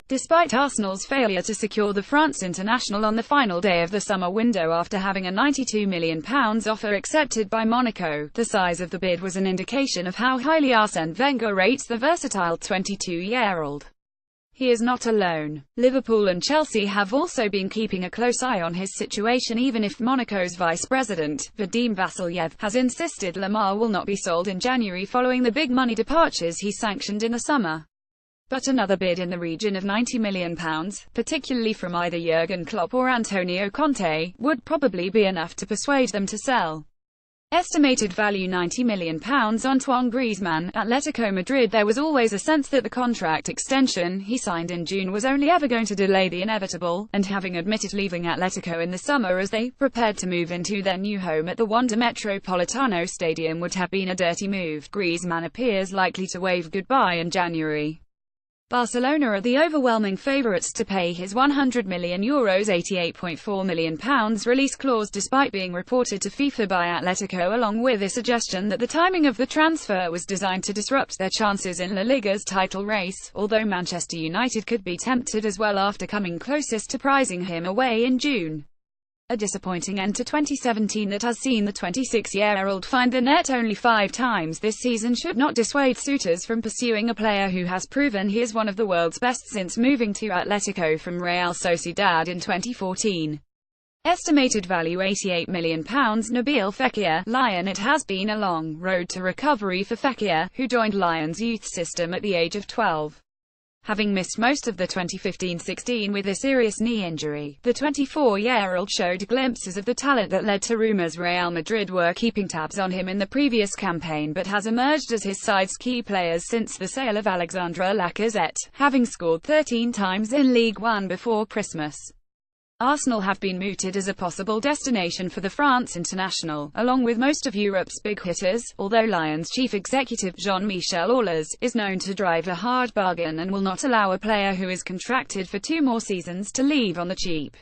Despite Arsenal's failure to secure the France international on the final day of the summer window after having a £92 million offer accepted by Monaco, the size of the bid was an indication of how highly Arsène Wenger rates the versatile 22-year-old. He is not alone. Liverpool and Chelsea have also been keeping a close eye on his situation, even if Monaco's vice president, Vadim Vasilyev, has insisted Lamar will not be sold in January following the big money departures he sanctioned in the summer. But another bid in the region of £90 million, particularly from either Jurgen Klopp or Antonio Conte, would probably be enough to persuade them to sell. Estimated value £90 million. Antoine Griezmann, Atletico Madrid. There was always a sense that the contract extension he signed in June was only ever going to delay the inevitable, and having admitted leaving Atletico in the summer as they prepared to move into their new home at the Wanda Metropolitano Stadium would have been a dirty move, Griezmann appears likely to wave goodbye in January. Barcelona are the overwhelming favourites to pay his €100 million £88.4 million release clause, despite being reported to FIFA by Atletico, along with a suggestion that the timing of the transfer was designed to disrupt their chances in La Liga's title race, although Manchester United could be tempted as well after coming closest to prizing him away in June. A disappointing end to 2017 that has seen the 26-year-old find the net only 5 times this season should not dissuade suitors from pursuing a player who has proven he is one of the world's best since moving to Atletico from Real Sociedad in 2014. Estimated value £88 million. Nabil Fekir, Lyon. It has been a long road to recovery for Fekir, who joined Lyon's youth system at the age of 12. Having missed most of the 2015-16 with a serious knee injury, the 24-year-old showed glimpses of the talent that led to rumours Real Madrid were keeping tabs on him in the previous campaign, but has emerged as his side's key players since the sale of Alexandre Lacazette, having scored 13 times in Ligue 1 before Christmas. Arsenal have been mooted as a possible destination for the France international, along with most of Europe's big hitters, although Lyon's chief executive Jean-Michel Aulas is known to drive a hard bargain and will not allow a player who is contracted for 2 more seasons to leave on the cheap.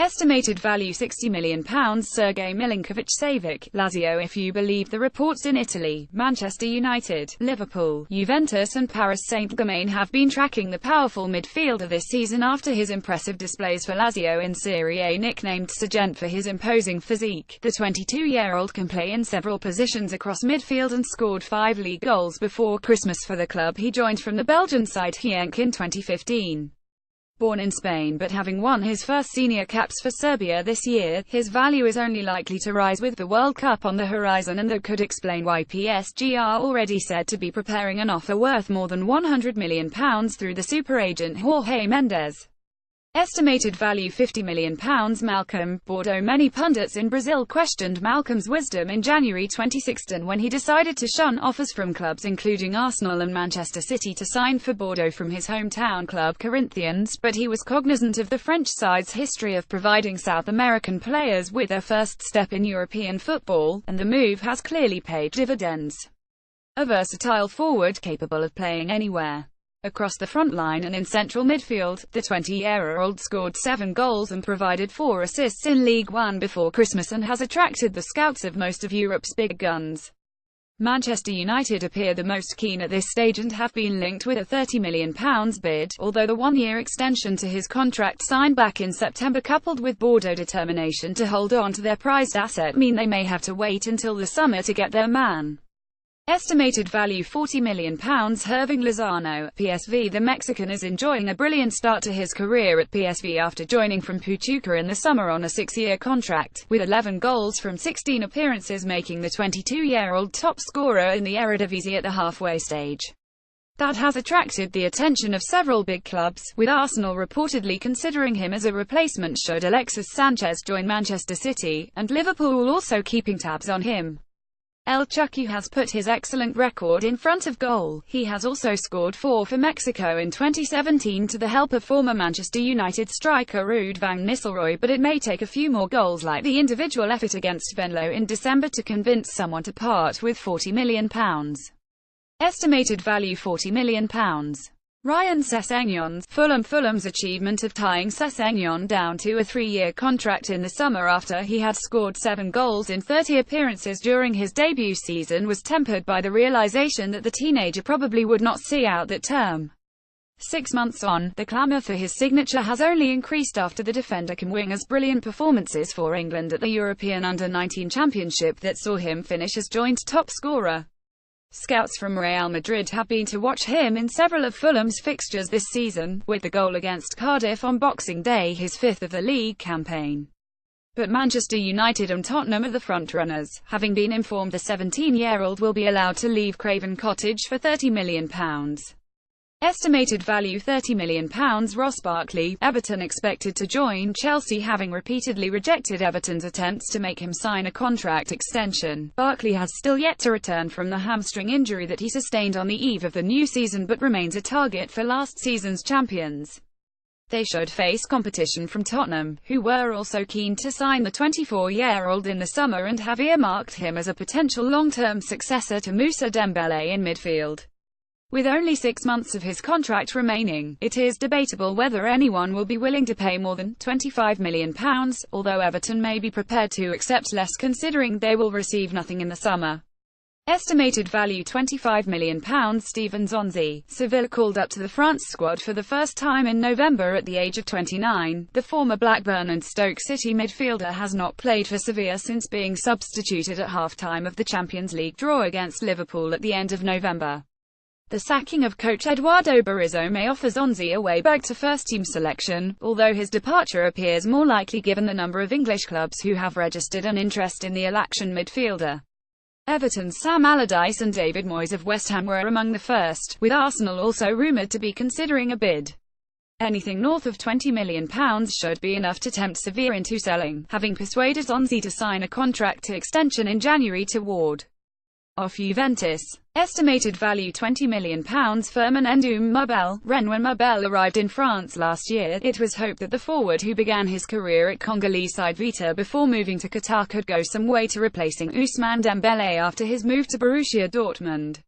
Estimated value £60 million. Sergej Milinkovic-Savic, Lazio. If you believe the reports in Italy, Manchester United, Liverpool, Juventus and Paris Saint-Germain have been tracking the powerful midfielder this season after his impressive displays for Lazio in Serie A. Nicknamed Sergeant for his imposing physique, the 22-year-old can play in several positions across midfield and scored 5 league goals before Christmas for the club he joined from the Belgian side Genk in 2015. Born in Spain but having won his first senior caps for Serbia this year, his value is only likely to rise with the World Cup on the horizon, and that could explain why PSG are already said to be preparing an offer worth more than £100 million through the super agent Jorge Mendes. Estimated value £50 million. Malcolm, Bordeaux. Many pundits in Brazil questioned Malcolm's wisdom in January 2016 when he decided to shun offers from clubs including Arsenal and Manchester City to sign for Bordeaux from his hometown club Corinthians, but he was cognizant of the French side's history of providing South American players with their first step in European football, and the move has clearly paid dividends. A versatile forward capable of playing anywhere across the front line and in central midfield, the 20-year-old scored 7 goals and provided 4 assists in Ligue 1 before Christmas and has attracted the scouts of most of Europe's big guns. Manchester United appear the most keen at this stage and have been linked with a £30 million bid, although the 1-year extension to his contract signed back in September coupled with Bordeaux' determination to hold on to their prized asset mean they may have to wait until the summer to get their man. Estimated value £40 million. Hirving Lozano, PSV. The Mexican is enjoying a brilliant start to his career at PSV after joining from Pachuca in the summer on a 6-year contract, with 11 goals from 16 appearances, making the 22-year-old top scorer in the Eredivisie at the halfway stage. That has attracted the attention of several big clubs, with Arsenal reportedly considering him as a replacement should Alexis Sanchez join Manchester City, and Liverpool also keeping tabs on him. El Chucky has put his excellent record in front of goal. He has also scored 4 for Mexico in 2017 to the help of former Manchester United striker Ruud van Nistelrooy, but it may take a few more goals like the individual effort against Venlo in December to convince someone to part with £40 million. Estimated value £40 million. Ryan Sessegnon, Fulham's achievement of tying Sessegnon down to a 3-year contract in the summer after he had scored 7 goals in 30 appearances during his debut season was tempered by the realization that the teenager probably would not see out that term. 6 months on, the clamour for his signature has only increased after the defender came winger's brilliant performances for England at the European Under-19 Championship that saw him finish as joint top scorer. Scouts from Real Madrid have been to watch him in several of Fulham's fixtures this season, with the goal against Cardiff on Boxing Day his fifth of the league campaign. But Manchester United and Tottenham are the front-runners, having been informed the 17-year-old will be allowed to leave Craven Cottage for £30 million. Estimated value £30 million. Ross Barkley, Everton expected to join Chelsea having repeatedly rejected Everton's attempts to make him sign a contract extension. Barkley has still yet to return from the hamstring injury that he sustained on the eve of the new season but remains a target for last season's champions. They should face competition from Tottenham, who were also keen to sign the 24-year-old in the summer and have earmarked him as a potential long-term successor to Moussa Dembélé in midfield. With only 6 months of his contract remaining, it is debatable whether anyone will be willing to pay more than £25 million, although Everton may be prepared to accept less considering they will receive nothing in the summer. Estimated value £25 million. Steven Zonzi, Sevilla called up to the France squad for the first time in November at the age of 29. The former Blackburn and Stoke City midfielder has not played for Sevilla since being substituted at half-time of the Champions League draw against Liverpool at the end of November. The sacking of coach Eduardo Berizzo may offer Zonzi a way back to first-team selection, although his departure appears more likely given the number of English clubs who have registered an interest in the Al-Action midfielder. Everton's Sam Allardyce and David Moyes of West Ham were among the first, with Arsenal also rumoured to be considering a bid. Anything north of £20 million should be enough to tempt Sevilla into selling, having persuaded Zonzi to sign a contract extension in January to ward off Juventus. Estimated value £20 million. Firmin Ndoum Mabel, Rennes. When Mabel arrived in France last year, it was hoped that the forward who began his career at Congolese side Vita before moving to Qatar could go some way to replacing Ousmane Dembélé after his move to Borussia Dortmund.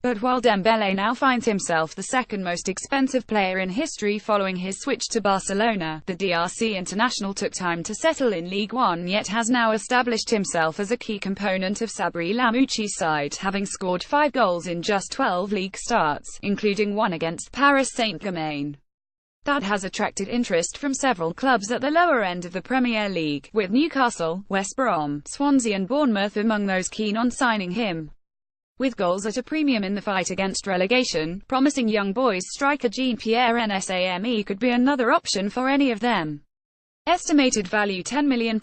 But while Dembélé now finds himself the second most expensive player in history following his switch to Barcelona, the DRC international took time to settle in Ligue 1 yet has now established himself as a key component of Sabri Lamouchi's side, having scored 5 goals in just 12 league starts, including one against Paris Saint-Germain. That has attracted interest from several clubs at the lower end of the Premier League, with Newcastle, West Brom, Swansea and Bournemouth among those keen on signing him. With goals at a premium in the fight against relegation, promising young boys striker Jean-Pierre Nsame could be another option for any of them. Estimated value £10 million.